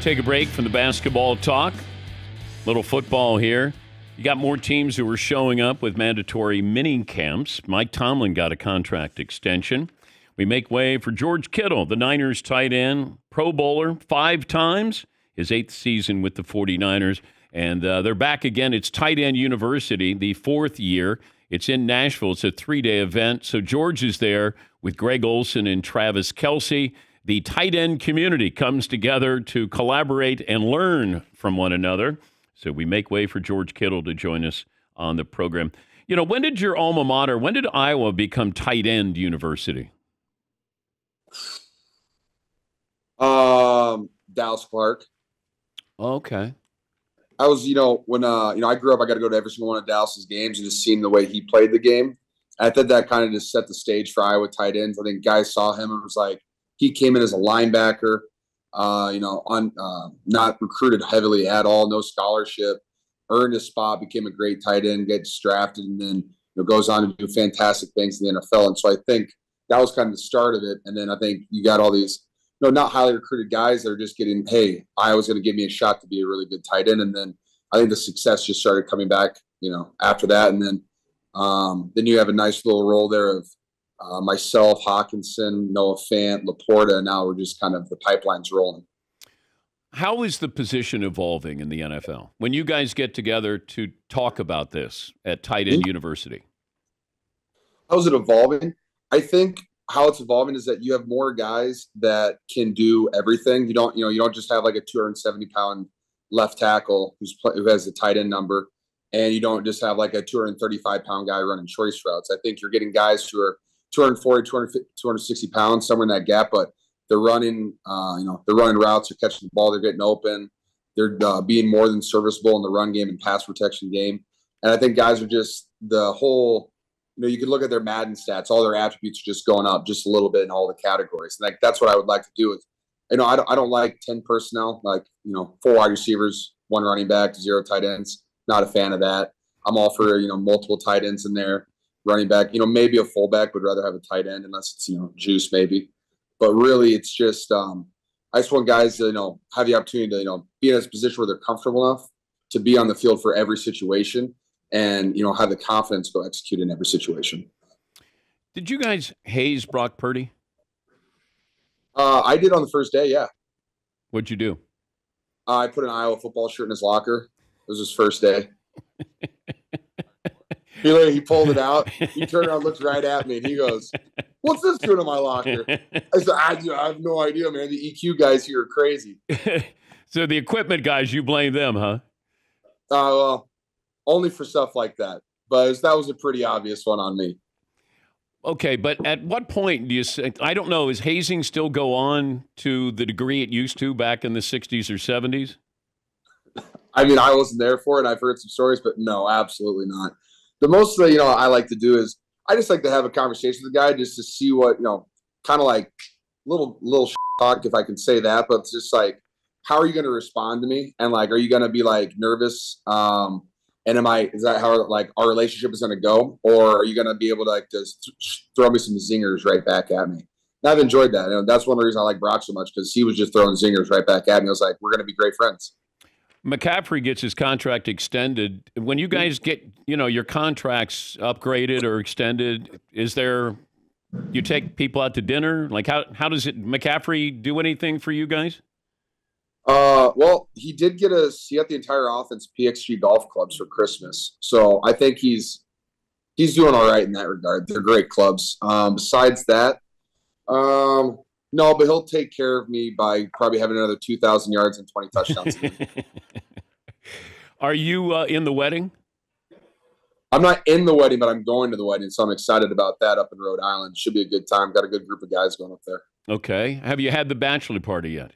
Take a break from the basketball talk. Little football here. You got more teams who are showing up with mandatory mini camps. Mike Tomlin got a contract extension. We make way for George Kittle, the Niners tight end, Pro Bowler 5 times, his 8th season with the 49ers. And they're back again. It's Tight End University, the 4th year. It's in Nashville. It's a 3-day event. So George is there with Greg Olsen and Travis Kelce. The tight end community comes together to collaborate and learn from one another. So we make way for George Kittle to join us on the program. You know, when did your alma mater, when did Iowa become Tight End University? Dallas Clark. Okay. I was, when I grew up, I got to go to every single one of Dallas's games and just seeing the way he played the game. I think that kind of just set the stage for Iowa tight ends. I think guys saw him and was like, he came in as a linebacker, not recruited heavily at all, no scholarship, earned a spot, became a great tight end, gets drafted, and then goes on to do fantastic things in the NFL. And so I think that was kind of the start of it. And then I think you got all these, not highly recruited guys that are just getting, hey, Iowa's going to give me a shot to be a really good tight end. And then I think the success just started coming back, after that. And then you have a nice little role there of myself, Hawkinson, Noah Fant, Laporta, and now we're just kind of the pipeline's rolling. How is the position evolving in the NFL when you guys get together to talk about this at Tight End University? How's it evolving? I think how it's evolving is that you have more guys that can do everything. You don't just have like a 270-pound left tackle who has a tight end number, and you don't just have like a 235-pound guy running choice routes. I think you're getting guys who are 240, 260 pounds, somewhere in that gap, but they're running, they're running routes, they're catching the ball, they're getting open, they're being more than serviceable in the run game and pass protection game. And I think guys are just the whole, you can look at their Madden stats, all their attributes are just going up just a little bit in all the categories. And that's what I would like to do with, I don't like 10 personnel, like, 4 wide receivers, 1 running back, 0 tight ends. Not a fan of that. I'm all for, multiple tight ends in there. Running back, maybe a fullback, would rather have a tight end unless it's, juice maybe. But really, it's just I just want guys to, have the opportunity to, be in a position where they're comfortable enough to be on the field for every situation and, have the confidence to go execute in every situation. Did you guys haze Brock Purdy? I did on the first day, yeah. What'd you do? I put an Iowa football shirt in his locker. It was his first day. He pulled it out. He turned around, looked right at me, and he goes, "What's this doing in my locker?" I said, I have no idea, man. The EQ guys here are crazy. So the equipment guys, you blame them, huh? Well, only for stuff like that. But that was a pretty obvious one on me. Okay, but at what point do you say, I don't know, is hazing still go on to the degree it used to back in the 60s or 70s? I mean, I wasn't there for it. I've heard some stories, but no, absolutely not. The most that, I like to do is I just like to have a conversation with the guy just to see what, kind of like little talk, if I can say that, but it's just like, how are you going to respond to me? And like, are you going to be like nervous? And is that how like our relationship is going to go? Or are you going to be able to like just throw me some zingers right back at me? And I've enjoyed that. That's one of the reasons I like Brock so much, because he was just throwing zingers right back at me. I was like, we're going to be great friends. McCaffrey gets his contract extended. When you guys get, your contracts upgraded or extended, you take people out to dinner? Like how does McCaffrey do anything for you guys? Well, he did he got the entire offense PXG golf clubs for Christmas. So I think he's doing all right in that regard. They're great clubs. Besides that, no, but he'll take care of me by probably having another 2,000 yards and 20 touchdowns. Are you in the wedding? I'm not in the wedding, but I'm going to the wedding, so I'm excited about that up in Rhode Island. Should be a good time. Got a good group of guys going up there. Okay. Have you had the bachelor party yet?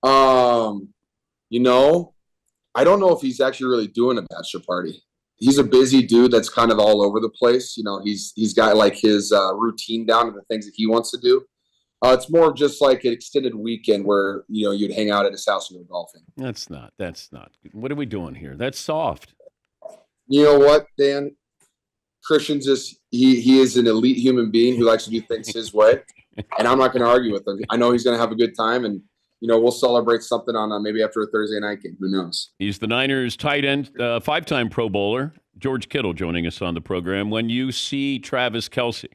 I don't know if he's actually really doing a bachelor party. He's a busy dude that's kind of all over the place. He's got like his routine down to the things that he wants to do. It's more of just like an extended weekend where, you'd hang out at his house and go golfing. That's not. What are we doing here? That's soft. You know what, Dan? Christian's he is an elite human being who likes to do things his way. And I'm not going to argue with him. I know he's going to have a good time. And, we'll celebrate something on maybe after a Thursday night game. Who knows? He's the Niners tight end, five-time Pro Bowler, George Kittle, joining us on the program. When you see Travis Kelce,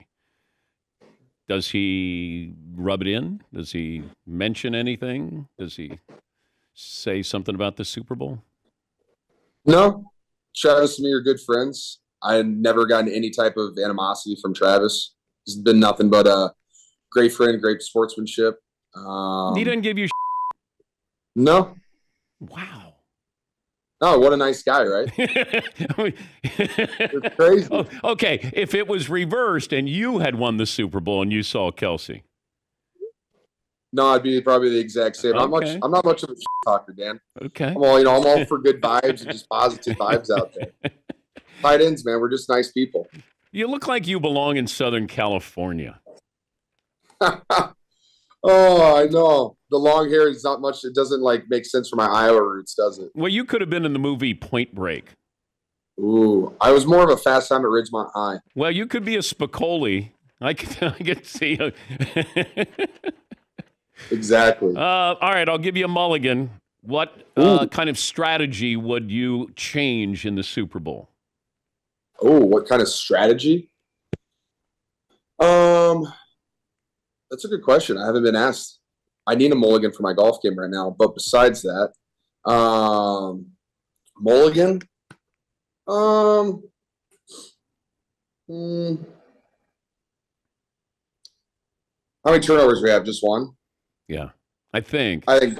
does he rub it in? Does he mention anything? Does he say something about the Super Bowl? No. Travis and me are good friends. I never gotten any type of animosity from Travis. He's been nothing but a great friend, great sportsmanship. He didn't give you No. Wow. Oh, what a nice guy, right? It's crazy. Oh, okay, if it was reversed and you had won the Super Bowl and you saw Kelce. No, I'd be probably the exact same. Okay. I'm not much of a talker, Dan. Okay. I'm all for good vibes and just positive vibes out there. Tight ends, man, we're just nice people. You look like you belong in Southern California. Oh, I know. The long hair is not much. It doesn't make sense for my Iowa roots, does it? Well, you could have been in the movie Point Break. Ooh, I was more of a Fast Time at Ridgemont High. Well, you could be a Spicoli. I could see. Exactly. All right, I'll give you a mulligan. What kind of strategy would you change in the Super Bowl? Oh, what kind of strategy? That's a good question. I haven't been asked. I need a mulligan for my golf game right now. But besides that, mulligan. How many turnovers we have? Just one? Yeah, I think if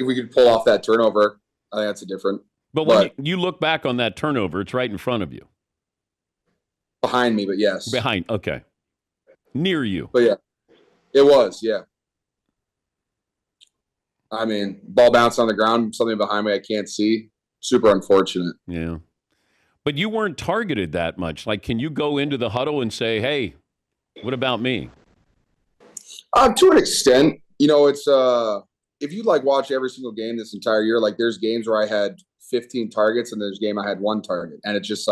we could pull off that turnover, I think that's a different. But when you look back on that turnover, it's right in front of you. Behind me, but yes. Behind, okay. Near you. But yeah, it was, yeah. I mean, ball bounced on the ground, something behind me I can't see. Super unfortunate. Yeah. But you weren't targeted that much. Like, can you go into the huddle and say, hey, what about me? To an extent. It's if you watch every single game this entire year, there's games where I had 15 targets and there's a game I had one target. And it's just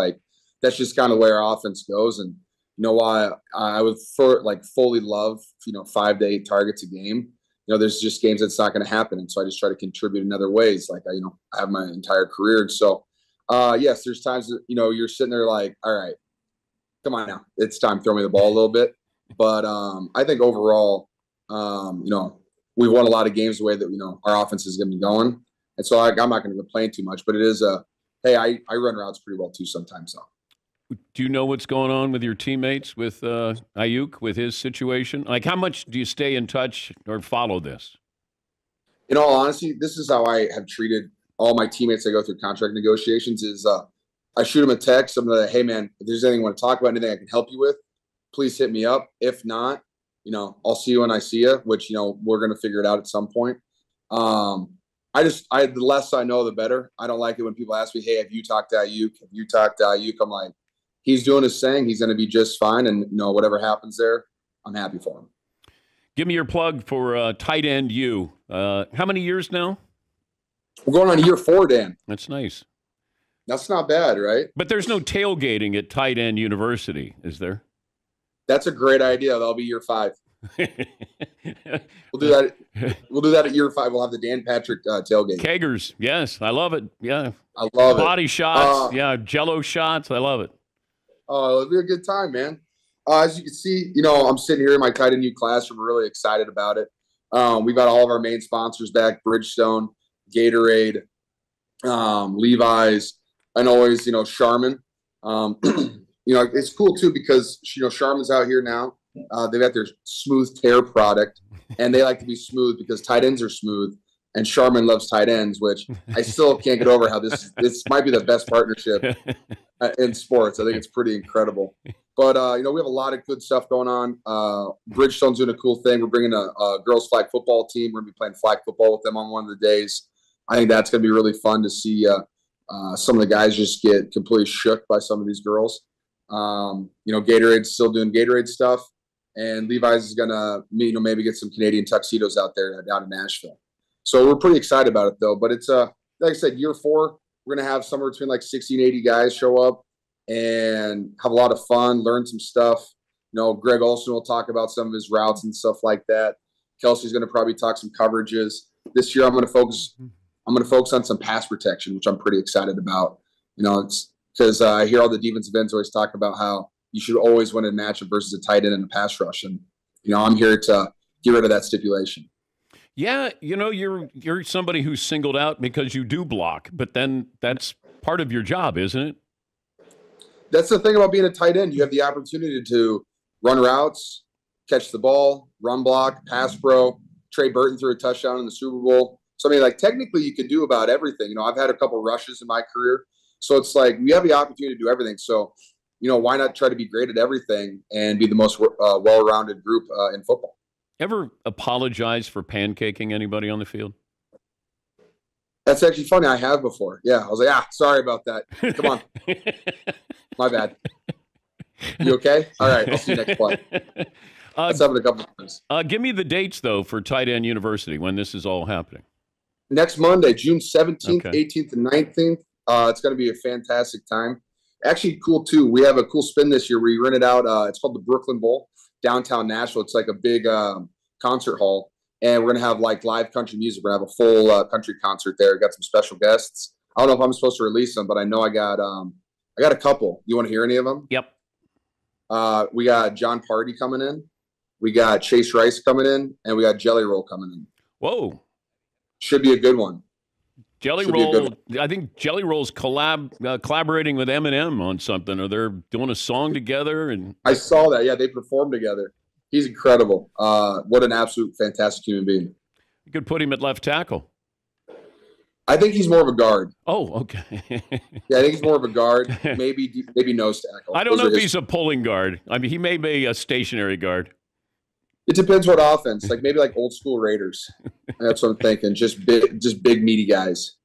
that's just kind of the way our offense goes. And why I would fully love, 5 to 8 targets a game. There's just games that's not going to happen. And so I just try to contribute in other ways. I have my entire career. And so, yes, there's times that, you're sitting there all right, come on now. It's time. Throw me the ball a little bit. But I think overall, we've won a lot of games the way that, our offense is going to be going. And so I'm not going to complain too much, but it is hey, I run routes pretty well too sometimes. So. Do you know what's going on with your teammates, with Ayuk, with his situation? How much do you stay in touch or follow this? In all honesty, this is how I have treated all my teammates that go through contract negotiations is I shoot them a text. I'm like, hey, man, if there's anything you want to talk about, anything I can help you with, please hit me up. If not, I'll see you when I see you, which, we're going to figure it out at some point. The less I know, the better. I don't like it when people ask me, hey, have you talked to Ayuk? Have you talked to Ayuk? I'm like, he's doing his thing. He's going to be just fine. And, whatever happens there, I'm happy for him. Give me your plug for tight end you. How many years now? We're going on year 4, Dan. That's nice. That's not bad, right? But there's no tailgating at Tight End University, is there? That's a great idea. That'll be year 5. We'll do that. We'll do that at year 5. We'll have the Dan Patrick tailgate. Kegers, yes, I love it. Yeah, I love it. Body shots, Jello shots. I love it. Oh, it'll be a good time, man. As you can see, I'm sitting here in my tight end U classroom. We're really excited about it. We've got all of our main sponsors back: Bridgestone, Gatorade, Levi's, and always, Charmin. It's cool too because Charmin's out here now. They've got their smooth tear product, and they like to be smooth because tight ends are smooth, and Charmin loves tight ends, which I still can't get over how this might be the best partnership in sports. I think it's pretty incredible. But we have a lot of good stuff going on. Bridgestone's doing a cool thing. We're bringing a girls flag football team. We're gonna be playing flag football with them on one of the days. I think that's gonna be really fun to see. Some of the guys just get completely shook by some of these girls. Gatorade's still doing Gatorade stuff, and Levi's is gonna maybe get some Canadian tuxedos out there down in Nashville. So we're pretty excited about it though. But it's like I said, year 4, we're gonna have somewhere between 60 and 80 guys show up and have a lot of fun, learn some stuff. Greg Olson will talk about some of his routes and stuff like that. Kelsey's going to probably talk some coverages. This year, I'm going to focus on some pass protection, which I'm pretty excited about. It's because I hear all the defensive ends always talk about how you should always win a matchup versus a tight end in a pass rush, and I'm here to get rid of that stipulation. Yeah, you're somebody who's singled out because you do block, but then that's part of your job, isn't it? That's the thing about being a tight end. You have the opportunity to run routes, catch the ball, run block, pass pro. Trey Burton threw a touchdown in the Super Bowl. So, technically you can do about everything. I've had a couple rushes in my career. So it's like we have the opportunity to do everything. So, why not try to be great at everything and be the most well-rounded group in football? Ever apologize for pancaking anybody on the field? That's actually funny. I have before. Yeah. I was like, sorry about that. Come on. My bad. You okay? All right. I'll see you next play. Let's have it a couple of times. Give me the dates, though, for Tight End University, when this is all happening. Next Monday, June 17th, Okay. 18th, and 19th. It's going to be a fantastic time. Actually, cool, too. We have a cool spin this year where we rent it out. It's called the Brooklyn Bowl, downtown Nashville. It's like a big concert hall. And we're going to have live country music. We're going to have a full country concert there. Got some special guests. I don't know if I'm supposed to release them, but I know I got a couple. You want to hear any of them? Yep. We got John Party coming in. We got Chase Rice coming in. And we got Jelly Roll coming in. Whoa. Should be a good one. Jelly Roll, I think Jelly Roll's collaborating with Eminem on something, or they're doing a song together. And I saw that. Yeah, they performed together. He's incredible. What an absolute fantastic human being. You could put him at left tackle. I think he's more of a guard. Oh, okay. Yeah, I think he's more of a guard. Maybe nose tackle. I don't know if he's a pulling guard. He may be a stationary guard. It depends what offense. Maybe old school Raiders. That's what I'm thinking. Just big meaty guys.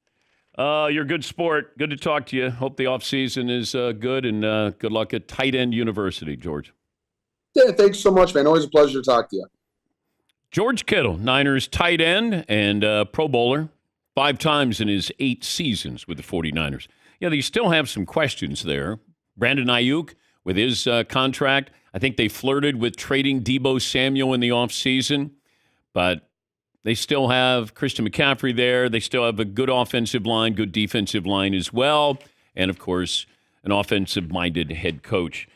You're a good sport. Good to talk to you. Hope the offseason is good, and good luck at Tight End University, George. Yeah, thanks so much, man. Always a pleasure to talk to you. George Kittle, Niners tight end and Pro Bowler, 5 times in his 8 seasons with the 49ers. Yeah, they still have some questions there. Brandon Ayuk with his contract. I think they flirted with trading Deebo Samuel in the offseason, but they still have Christian McCaffrey there. They still have a good offensive line, good defensive line as well, and, of course, an offensive-minded head coach.